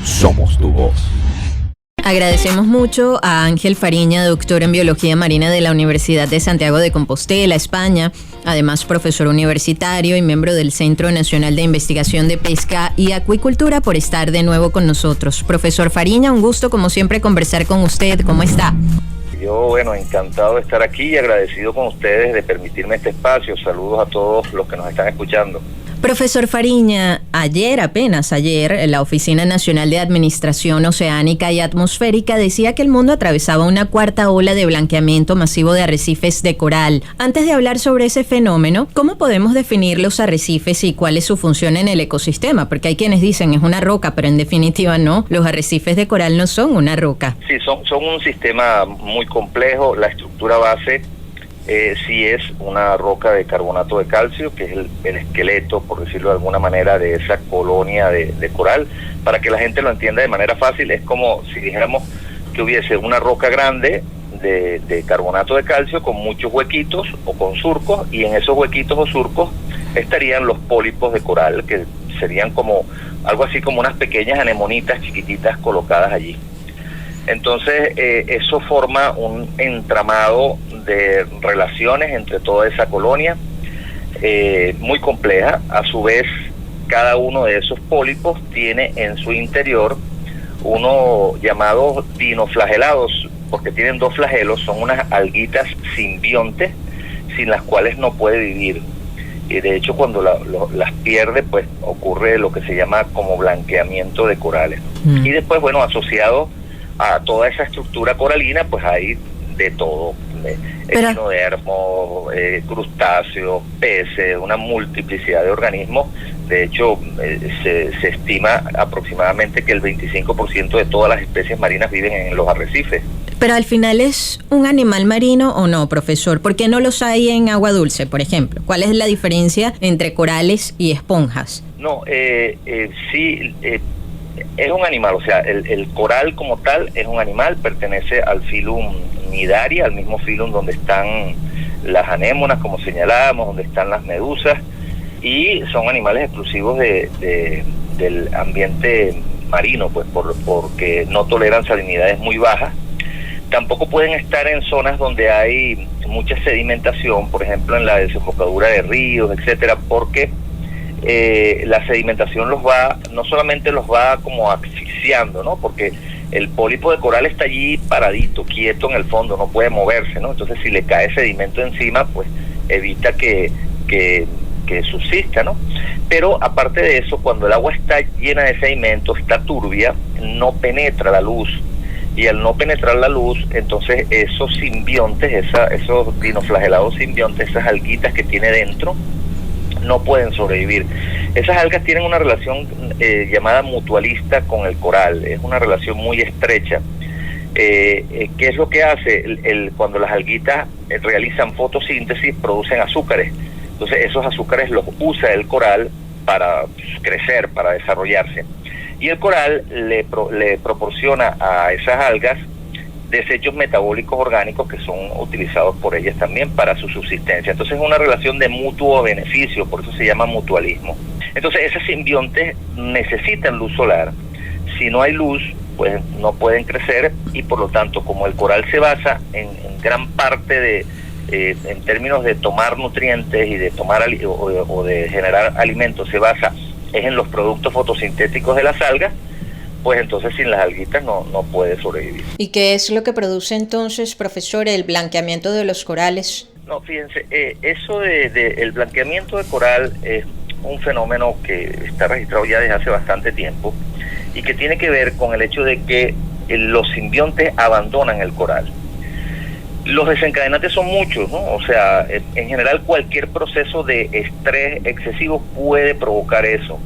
somos tu voz. Agradecemos mucho a Ángel Fariña, doctor en Biología Marina de la Universidad de Santiago de Compostela, España, además profesor universitario y miembro del Centro Nacional de Investigación de Pesca y Acuicultura, por estar de nuevo con nosotros. Profesor Fariña, un gusto como siempre conversar con usted. ¿Cómo está? Yo, encantado de estar aquí y agradecido con ustedes de permitirme este espacio. Saludos a todos los que nos están escuchando. Profesor Fariña, apenas ayer, la Oficina Nacional de Administración Oceánica y Atmosférica decía que el mundo atravesaba una cuarta ola de blanqueamiento masivo de arrecifes de coral. Antes de hablar sobre ese fenómeno, ¿cómo podemos definir los arrecifes y cuál es su función en el ecosistema? Porque hay quienes dicen es una roca, pero en definitiva no, los arrecifes de coral no son una roca. Sí, son un sistema muy complejo. La estructura base sí es una roca de carbonato de calcio, que es el esqueleto, por decirlo de alguna manera, de esa colonia de coral. Para que la gente lo entienda de manera fácil, es como si dijéramos que hubiese una roca grande de carbonato de calcio con muchos huequitos o con surcos, y en esos huequitos o surcos estarían los pólipos de coral, que serían como algo así como unas pequeñas anemonitas chiquititas colocadas allí. Entonces eso forma un entramado de relaciones entre toda esa colonia, muy compleja. A su vez, cada uno de esos pólipos tiene en su interior uno llamado dinoflagelados, porque tienen dos flagelos, son unas alguitas simbiontes sin las cuales no puede vivir. Y de hecho, cuando las pierde, pues ocurre lo que se llama como blanqueamiento de corales. Y después, asociado a toda esa estructura coralina, pues hay de todo, echinodermos, crustáceos, peces, una multiplicidad de organismos. De hecho, se estima aproximadamente que el 25% de todas las especies marinas viven en los arrecifes. Pero al final, ¿es un animal marino o no, profesor? ¿Por qué no los hay en agua dulce, por ejemplo? ¿Cuál es la diferencia entre corales y esponjas? No, sí, es un animal, o sea, el coral como tal es un animal, pertenece al filum Cnidaria, al mismo filum donde están las anémonas, como señalábamos, donde están las medusas, y son animales exclusivos del ambiente marino, pues porque no toleran salinidades muy bajas. Tampoco pueden estar en zonas donde hay mucha sedimentación, por ejemplo en la desembocadura de ríos, etcétera, porque la sedimentación no solamente los va como asfixiando, ¿no? Porque el pólipo de coral está allí paradito, quieto en el fondo, no puede moverse, ¿no? Entonces si le cae sedimento encima, pues evita que subsista, ¿no? Pero aparte de eso, cuando el agua está llena de sedimento, está turbia, no penetra la luz. Y al no penetrar la luz, entonces esos simbiontes, esos dinoflagelados simbiontes, esas alguitas que tiene dentro, no pueden sobrevivir. Esas algas tienen una relación llamada mutualista con el coral, es una relación muy estrecha. ¿Qué es lo que hace? Cuando las alguitas realizan fotosíntesis, producen azúcares. Entonces esos azúcares los usa el coral para crecer, para desarrollarse. Y el coral le proporciona a esas algas desechos metabólicos orgánicos que son utilizados por ellas también para su subsistencia. Entonces es una relación de mutuo beneficio, por eso se llama mutualismo. Entonces esas simbiontes necesitan luz solar. Si no hay luz, pues no pueden crecer, y por lo tanto, como el coral se basa en gran parte en términos de tomar nutrientes y de tomar o de generar alimentos, se basa en los productos fotosintéticos de las algas, pues entonces sin las alguitas no puede sobrevivir. ¿Y qué es lo que produce entonces, profesor, el blanqueamiento de los corales? No, fíjense, eso el blanqueamiento de coral es un fenómeno que está registrado ya desde hace bastante tiempo y que tiene que ver con el hecho de que los simbiontes abandonan el coral. Los desencadenantes son muchos, ¿no? O sea, en general cualquier proceso de estrés excesivo puede provocar eso.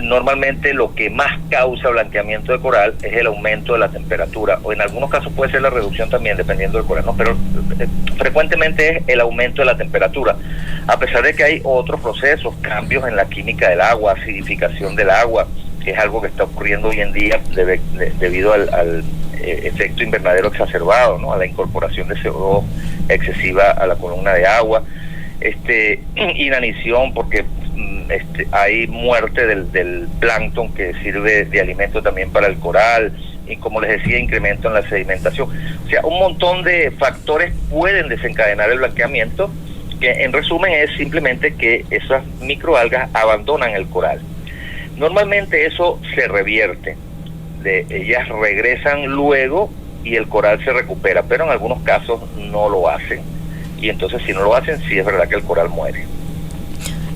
Normalmente lo que más causa blanqueamiento de coral es el aumento de la temperatura, o en algunos casos puede ser la reducción también, dependiendo del coral, ¿no? Pero frecuentemente es el aumento de la temperatura, a pesar de que hay otros procesos, cambios en la química del agua, acidificación del agua, que es algo que está ocurriendo hoy en día debido al efecto invernadero exacerbado, ¿no? A la incorporación de CO2 excesiva a la columna de agua, inanición, porque hay muerte del plancton que sirve de alimento también para el coral, y como les decía, incremento en la sedimentación. O sea, un montón de factores pueden desencadenar el blanqueamiento, que en resumen es simplemente que esas microalgas abandonan el coral. Normalmente eso se revierte, ellas regresan luego y el coral se recupera, pero en algunos casos no lo hacen, y entonces si no lo hacen, sí es verdad que el coral muere.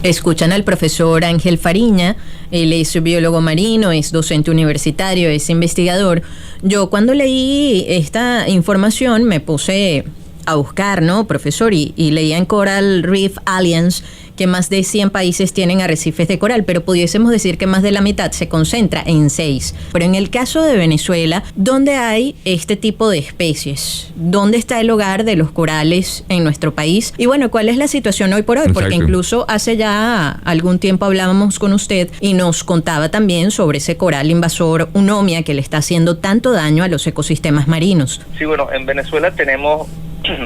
Escuchan al profesor Ángel Fariña. Él es biólogo marino, es docente universitario, es investigador. Yo cuando leí esta información me puse a buscar, ¿no, profesor? Y leía en Coral Reef Alliance que más de 100 países tienen arrecifes de coral, pero pudiésemos decir que más de la mitad se concentra en 6. Pero en el caso de Venezuela, ¿dónde hay este tipo de especies? ¿Dónde está el hogar de los corales en nuestro país? Y bueno, ¿cuál es la situación hoy por hoy? Exacto. Porque incluso hace ya algún tiempo hablábamos con usted y nos contaba también sobre ese coral invasor Eunomia que le está haciendo tanto daño a los ecosistemas marinos. Sí, bueno, en Venezuela tenemos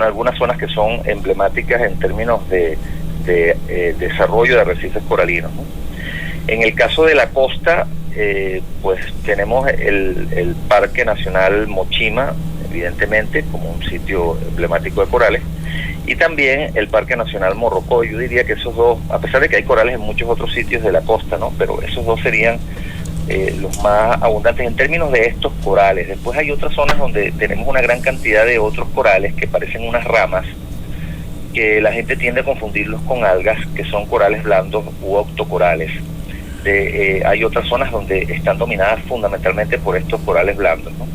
algunas zonas que son emblemáticas en términos de desarrollo de arrecifes coralinos, ¿no? En el caso de la costa, pues tenemos el Parque Nacional Mochima, evidentemente, como un sitio emblemático de corales, y también el Parque Nacional Morrocoy. Yo diría que esos dos, a pesar de que hay corales en muchos otros sitios de la costa, ¿no? Pero esos dos serían los más abundantes en términos de estos corales. Después hay otras zonas donde tenemos una gran cantidad de otros corales que parecen unas ramas, que la gente tiende a confundirlos con algas, que son corales blandos u octocorales. Hay otras zonas donde están dominadas fundamentalmente por estos corales blandos, ¿no?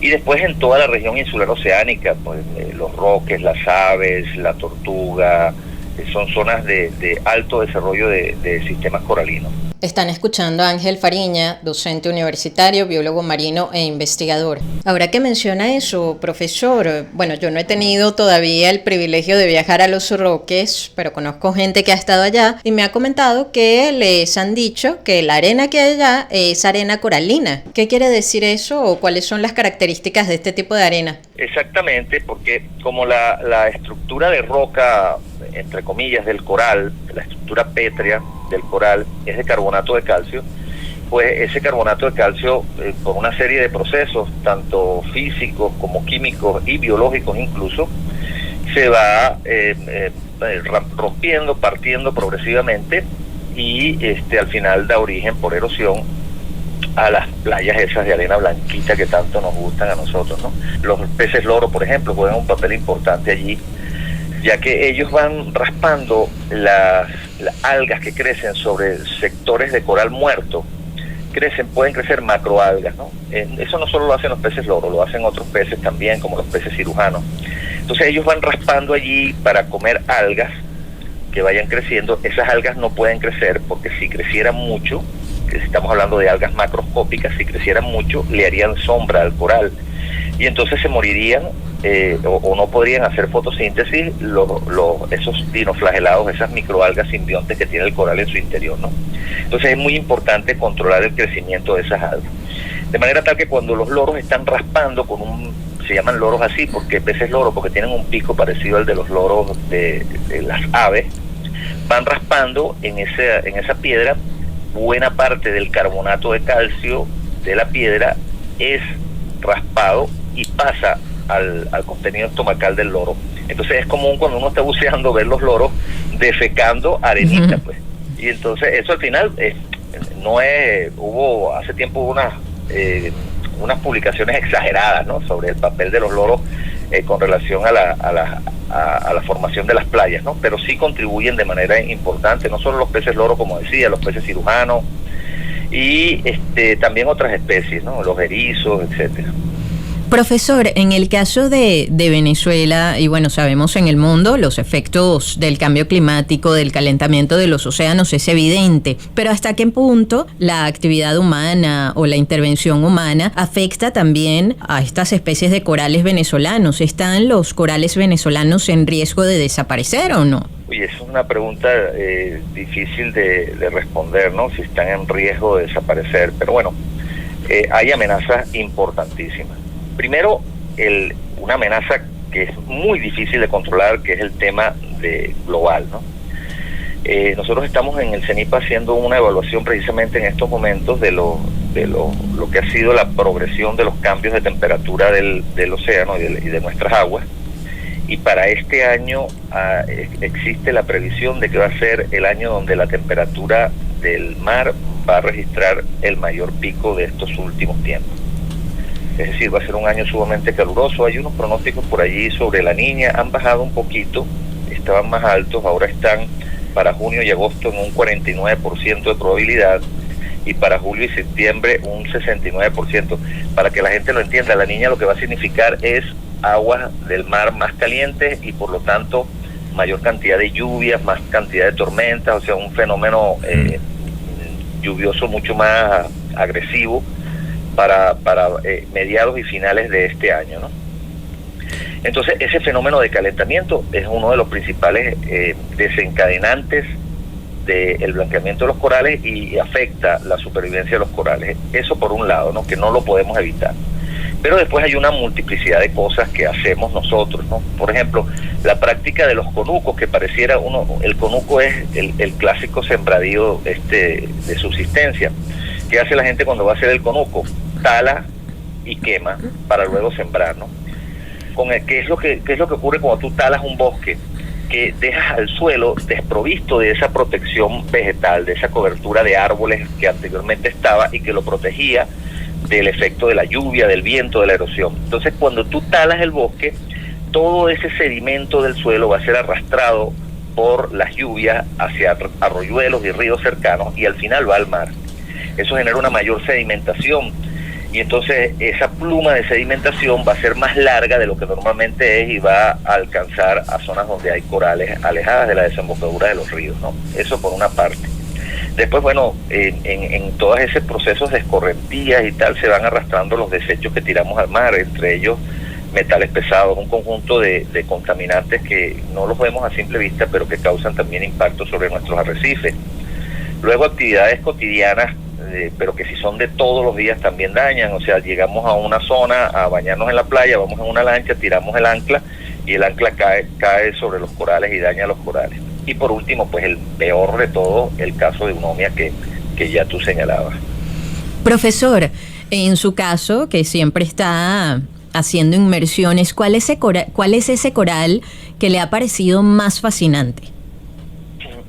Y después en toda la región insular oceánica, pues, los roques, las aves, la tortuga, son zonas de alto desarrollo de sistemas coralinos. Están escuchando a Ángel Fariña, docente universitario, biólogo marino e investigador. Ahora que menciona eso, profesor, bueno, yo no he tenido todavía el privilegio de viajar a Los Roques, pero conozco gente que ha estado allá y me ha comentado que les han dicho que la arena que hay allá es arena coralina. ¿Qué quiere decir eso o cuáles son las características de este tipo de arena? Exactamente, porque como la estructura de roca, entre comillas, del coral, la estructura pétrea del coral es de carbonato de calcio, pues ese carbonato de calcio, por una serie de procesos, tanto físicos como químicos y biológicos incluso, se va rompiendo, partiendo progresivamente y al final da origen por erosión a las playas esas de arena blanquita que tanto nos gustan a nosotros, ¿no? Los peces loro, por ejemplo, juegan un papel importante allí, ya que ellos van raspando las algas que crecen sobre sectores de coral muerto. Pueden crecer macroalgas, ¿no? Eso no solo lo hacen los peces loro, lo hacen otros peces también, como los peces cirujanos. Entonces ellos van raspando allí para comer algas que vayan creciendo. Esas algas no pueden crecer porque si crecieran mucho, que estamos hablando de algas macroscópicas, si crecieran mucho le harían sombra al coral y entonces se morirían o no podrían hacer fotosíntesis esos dinoflagelados, esas microalgas simbiontes que tiene el coral en su interior, ¿no? Entonces es muy importante controlar el crecimiento de esas algas, de manera tal que cuando los loros están raspando se llaman loros así porque peces loro, porque tienen un pico parecido al de los loros de las aves, van raspando en esa piedra. Buena parte del carbonato de calcio de la piedra es raspado y pasa al contenido estomacal del loro. Entonces es común cuando uno está buceando ver los loros defecando arenita, pues. Y entonces eso al final hace tiempo hubo unas publicaciones exageradas, ¿no?, sobre el papel de los loros con relación a la formación de las playas, ¿no? Pero sí contribuyen de manera importante, no solo los peces loro, como decía, los peces cirujanos y también otras especies, ¿no?, los erizos, etcétera. Profesor, en el caso de Venezuela, y bueno, sabemos en el mundo los efectos del cambio climático, del calentamiento de los océanos es evidente, pero ¿hasta qué punto la actividad humana o la intervención humana afecta también a estas especies de corales venezolanos? ¿Están los corales venezolanos en riesgo de desaparecer o no? Oye, esa es una pregunta difícil de responder, ¿no?, si están en riesgo de desaparecer, pero bueno, hay amenazas importantísimas. Primero, una amenaza que es muy difícil de controlar, que es el tema global, ¿no? Nosotros estamos en el CENIPA haciendo una evaluación precisamente en estos momentos de lo que ha sido la progresión de los cambios de temperatura del océano y de nuestras aguas. Y para este año existe la previsión de que va a ser el año donde la temperatura del mar va a registrar el mayor pico de estos últimos tiempos. Es decir, va a ser un año sumamente caluroso. Hay unos pronósticos por allí sobre la Niña, han bajado un poquito, estaban más altos, ahora están para junio y agosto en un 49% de probabilidad, y para julio y septiembre un 69%. Para que la gente lo entienda, la Niña lo que va a significar es aguas del mar más calientes y por lo tanto mayor cantidad de lluvias, más cantidad de tormentas, o sea, un fenómeno lluvioso mucho más agresivo para mediados y finales de este año, ¿no? Entonces, ese fenómeno de calentamiento es uno de los principales desencadenantes del blanqueamiento de los corales y afecta la supervivencia de los corales. Eso por un lado, ¿no? Que no lo podemos evitar. Pero después hay una multiplicidad de cosas que hacemos nosotros, ¿no? Por ejemplo, la práctica de los conucos, que pareciera el conuco es el clásico sembradío de subsistencia. ¿Qué hace la gente cuando va a hacer el conuco? Tala y quema para luego sembrar, ¿no? ¿Qué es lo que ocurre cuando tú talas un bosque? Que dejas al suelo desprovisto de esa protección vegetal, de esa cobertura de árboles que anteriormente estaba y que lo protegía del efecto de la lluvia, del viento, de la erosión. Entonces, cuando tú talas el bosque, todo ese sedimento del suelo va a ser arrastrado por las lluvias hacia arroyuelos y ríos cercanos y al final va al mar. Eso genera una mayor sedimentación y entonces esa pluma de sedimentación va a ser más larga de lo que normalmente es y va a alcanzar a zonas donde hay corales alejadas de la desembocadura de los ríos, ¿no? Eso por una parte. Después, bueno, en todos esos procesos de escorrentías y tal se van arrastrando los desechos que tiramos al mar, entre ellos metales pesados, un conjunto de contaminantes que no los vemos a simple vista, pero que causan también impacto sobre nuestros arrecifes. Luego actividades cotidianas, pero que si son de todos los días también dañan, o sea, llegamos a una zona a bañarnos en la playa, vamos en una lancha, tiramos el ancla y el ancla cae sobre los corales y daña los corales. Y por último, pues el peor de todo, el caso de eunomia que ya tú señalabas. Profesor, en su caso, que siempre está haciendo inmersiones, ¿cuál es ese coral que le ha parecido más fascinante?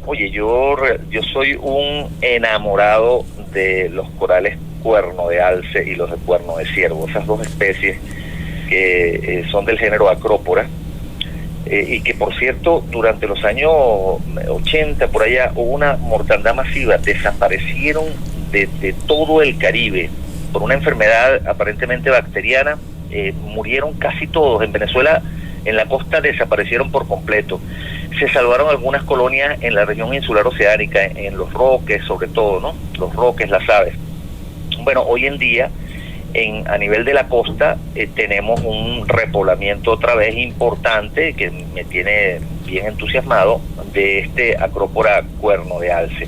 Oye, yo soy un enamorado de los corales cuerno de alce y los de cuerno de ciervo, esas dos especies que son del género Acrópora. Y que por cierto durante los años 80 por allá hubo una mortandad masiva, desaparecieron de todo el Caribe por una enfermedad aparentemente bacteriana, murieron casi todos. En Venezuela, en la costa, desaparecieron por completo. Se salvaron algunas colonias en la región insular oceánica, en los Roques sobre todo, ¿no? Los Roques, las aves. Bueno, hoy en día a nivel de la costa tenemos un repoblamiento otra vez importante que me tiene bien entusiasmado de este Acrópora cuerno de alce.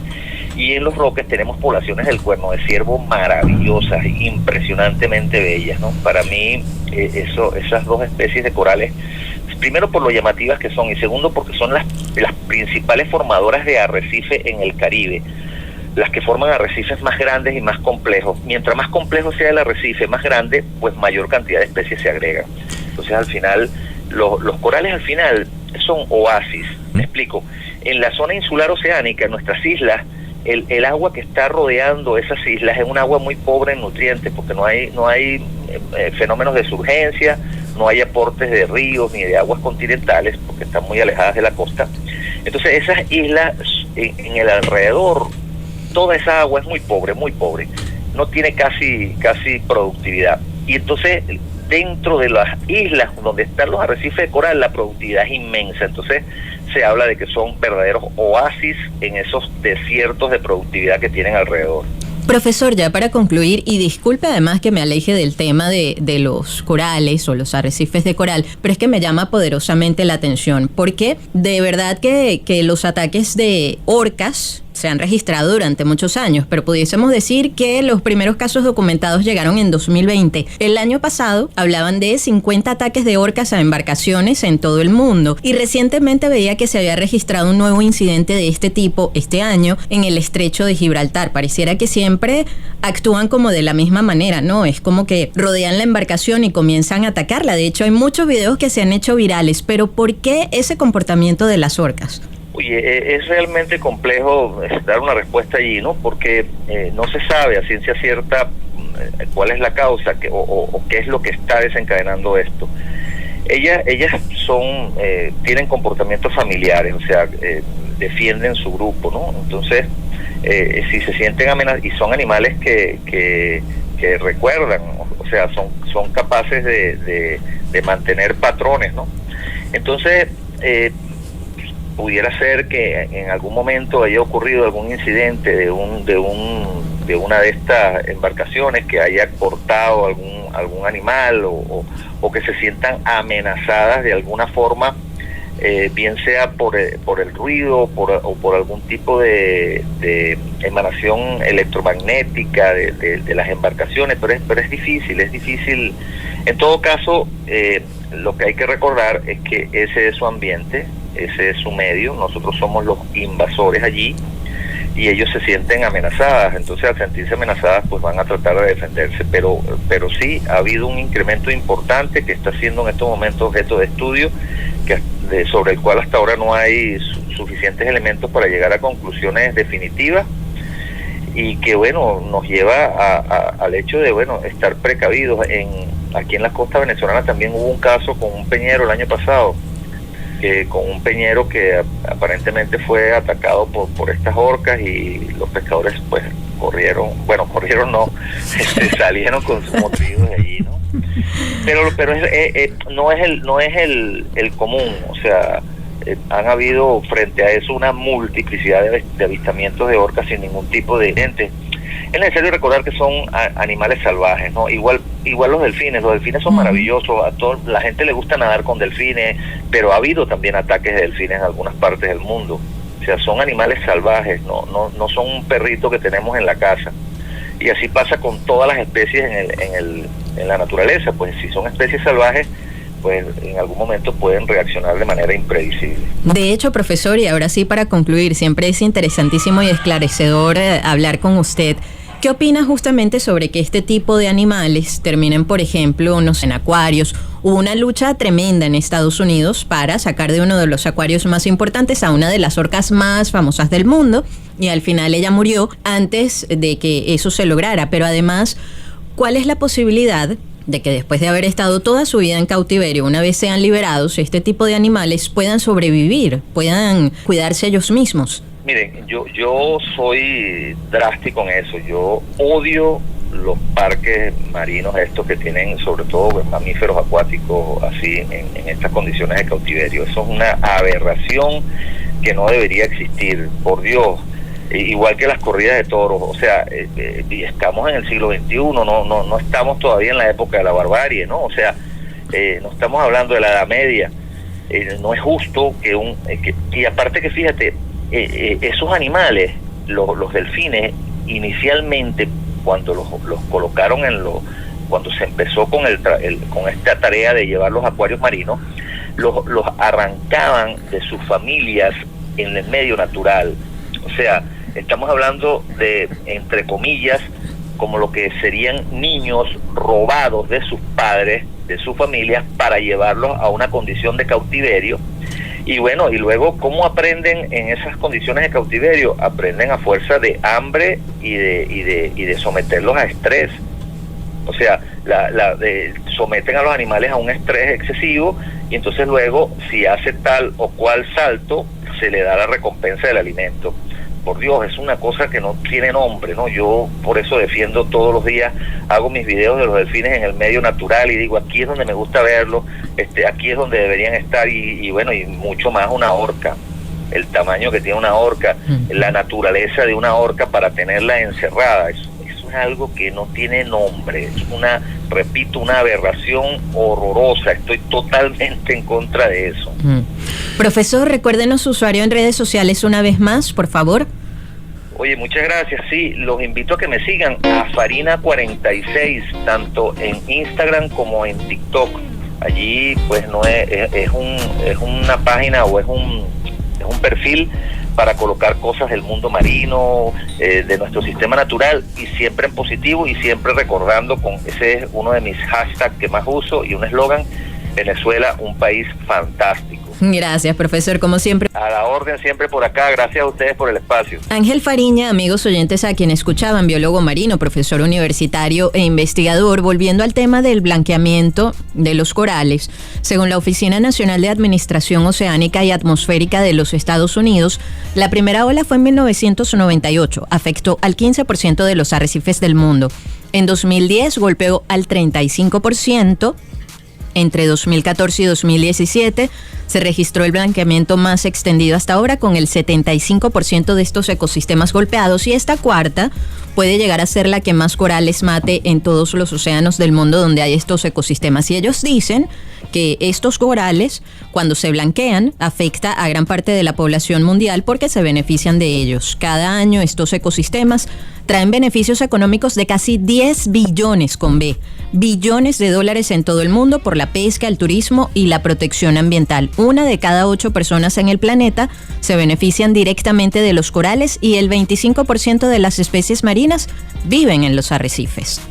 Y en los Roques tenemos poblaciones del cuerno de ciervo maravillosas, impresionantemente bellas, ¿no? Para mí esas dos especies de corales, primero por lo llamativas que son y segundo porque son las principales formadoras de arrecife en el Caribe, las que forman arrecifes más grandes y más complejos. Mientras más complejo sea el arrecife, más grande, pues mayor cantidad de especies se agregan. Entonces al final, los corales al final son oasis. Me explico. En la zona insular oceánica, en nuestras islas, el agua que está rodeando esas islas es un agua muy pobre en nutrientes, porque no hay fenómenos de surgencia, no hay aportes de ríos ni de aguas continentales, porque están muy alejadas de la costa. Entonces esas islas en el alrededor, toda esa agua es muy pobre, no tiene casi productividad. Y entonces dentro de las islas donde están los arrecifes de coral, la productividad es inmensa. Entonces se habla de que son verdaderos oasis en esos desiertos de productividad que tienen alrededor. Profesor, ya para concluir, y disculpe además que me aleje del tema de los corales o los arrecifes de coral, pero es que me llama poderosamente la atención, porque de verdad que los ataques de orcas se han registrado durante muchos años, pero pudiésemos decir que los primeros casos documentados llegaron en 2020. El año pasado hablaban de 50 ataques de orcas a embarcaciones en todo el mundo, y recientemente veía que se había registrado un nuevo incidente de este tipo este año en el estrecho de Gibraltar. Pareciera que siempre actúan como de la misma manera, ¿no? Es como que rodean la embarcación y comienzan a atacarla. De hecho, hay muchos videos que se han hecho virales, pero ¿por qué ese comportamiento de las orcas? Oye, es realmente complejo dar una respuesta allí, ¿no? Porque no se sabe a ciencia cierta cuál es la causa o qué es lo que está desencadenando esto. Ellas tienen comportamientos familiares, o sea, defienden su grupo, ¿no? Entonces, si se sienten amenazadas, y son animales que recuerdan, o sea, son capaces de mantener patrones, ¿no? Entonces, pudiera ser que en algún momento haya ocurrido algún incidente de una de estas embarcaciones que haya cortado algún animal o que se sientan amenazadas de alguna forma, bien sea por el ruido o por algún tipo de emanación electromagnética de las embarcaciones, pero es difícil. En todo caso, lo que hay que recordar es que ese es su ambiente, ese es su medio, nosotros somos los invasores allí y ellos se sienten amenazadas, entonces al sentirse amenazadas pues van a tratar de defenderse, pero sí ha habido un incremento importante que está siendo en estos momentos objeto de estudio, sobre el cual hasta ahora no hay suficientes elementos para llegar a conclusiones definitivas, y que bueno, nos lleva al hecho de estar precavidos. Aquí en la costa venezolana también hubo un caso con un peñero el año pasado, con un peñero que aparentemente fue atacado por estas orcas, y los pescadores pues salieron con sus motivos de allí, ¿no? Pero no es el común, o sea, han habido frente a eso una multiplicidad de avistamientos de orcas sin ningún tipo de ente. Es necesario recordar que son animales salvajes, ¿no? Igual los delfines son maravillosos, a toda la gente le gusta nadar con delfines, pero ha habido también ataques de delfines en algunas partes del mundo. O sea, son animales salvajes, no son un perrito que tenemos en la casa. Y así pasa con todas las especies en la naturaleza, pues si son especies salvajes, pues en algún momento pueden reaccionar de manera impredecible. De hecho, profesor, y ahora sí para concluir, siempre es interesantísimo y esclarecedor hablar con usted. ¿Qué opina justamente sobre que este tipo de animales terminen, por ejemplo, en acuarios? Hubo una lucha tremenda en Estados Unidos para sacar de uno de los acuarios más importantes a una de las orcas más famosas del mundo, y al final ella murió antes de que eso se lograra. Pero además, ¿cuál es la posibilidad de que después de haber estado toda su vida en cautiverio, una vez sean liberados, este tipo de animales puedan sobrevivir, puedan cuidarse ellos mismos? Miren, yo soy drástico en eso. Yo odio los parques marinos estos que tienen sobre todo mamíferos acuáticos así en estas condiciones de cautiverio. Eso es una aberración que no debería existir, por Dios. Igual que las corridas de toros, o sea, estamos en el siglo XXI, no estamos todavía en la época de la barbarie, ¿no? O sea, no estamos hablando de la Edad Media. No es justo y aparte que fíjate, esos animales, los delfines, inicialmente cuando los colocaron cuando se empezó con esta tarea de llevar los acuarios marinos, los arrancaban de sus familias en el medio natural. O sea, estamos hablando de, entre comillas, como lo que serían niños robados de sus padres, de sus familias, para llevarlos a una condición de cautiverio. Y bueno, y luego, ¿cómo aprenden en esas condiciones de cautiverio? Aprenden a fuerza de hambre y de someterlos a estrés. O sea, someten a los animales a un estrés excesivo, y entonces luego, si hace tal o cual salto, se le da la recompensa del alimento. Por Dios, es una cosa que no tiene nombre, ¿no? Yo por eso defiendo todos los días, hago mis videos de los delfines en el medio natural y digo, aquí es donde me gusta verlos, aquí es donde deberían estar, y bueno, y mucho más una orca, el tamaño que tiene una orca, la naturaleza de una orca para tenerla encerrada, eso es algo que no tiene nombre, es repito, una aberración horrorosa. Estoy totalmente en contra de eso. Profesor, recuérdenos su usuario en redes sociales una vez más, por favor. Oye, muchas gracias. Sí, los invito a que me sigan a Farina46, tanto en Instagram como en TikTok. Allí pues no es una página o es un perfil para colocar cosas del mundo marino, de nuestro sistema natural, y siempre en positivo y siempre recordando, ese es uno de mis hashtags que más uso y un eslogan: Venezuela, un país fantástico. Gracias, profesor, como siempre. A la orden siempre por acá, gracias a ustedes por el espacio. Ángel Fariña, amigos oyentes a quienes escuchaban, biólogo marino, profesor universitario e investigador. Volviendo al tema del blanqueamiento de los corales, según la Oficina Nacional de Administración Oceánica y Atmosférica de los Estados Unidos, la primera ola fue en 1998, afectó al 15% de los arrecifes del mundo. En 2010 golpeó al 35%. Entre 2014 y 2017 se registró el blanqueamiento más extendido hasta ahora, con el 75% de estos ecosistemas golpeados, y esta cuarta puede llegar a ser la que más corales mate en todos los océanos del mundo donde hay estos ecosistemas. Y ellos dicen que estos corales, cuando se blanquean, afecta a gran parte de la población mundial porque se benefician de ellos. Cada año estos ecosistemas traen beneficios económicos de casi 10 billones con B, billones de dólares en todo el mundo por la pesca, el turismo y la protección ambiental. 1 de cada 8 personas en el planeta se benefician directamente de los corales y el 25% de las especies marinas viven en los arrecifes.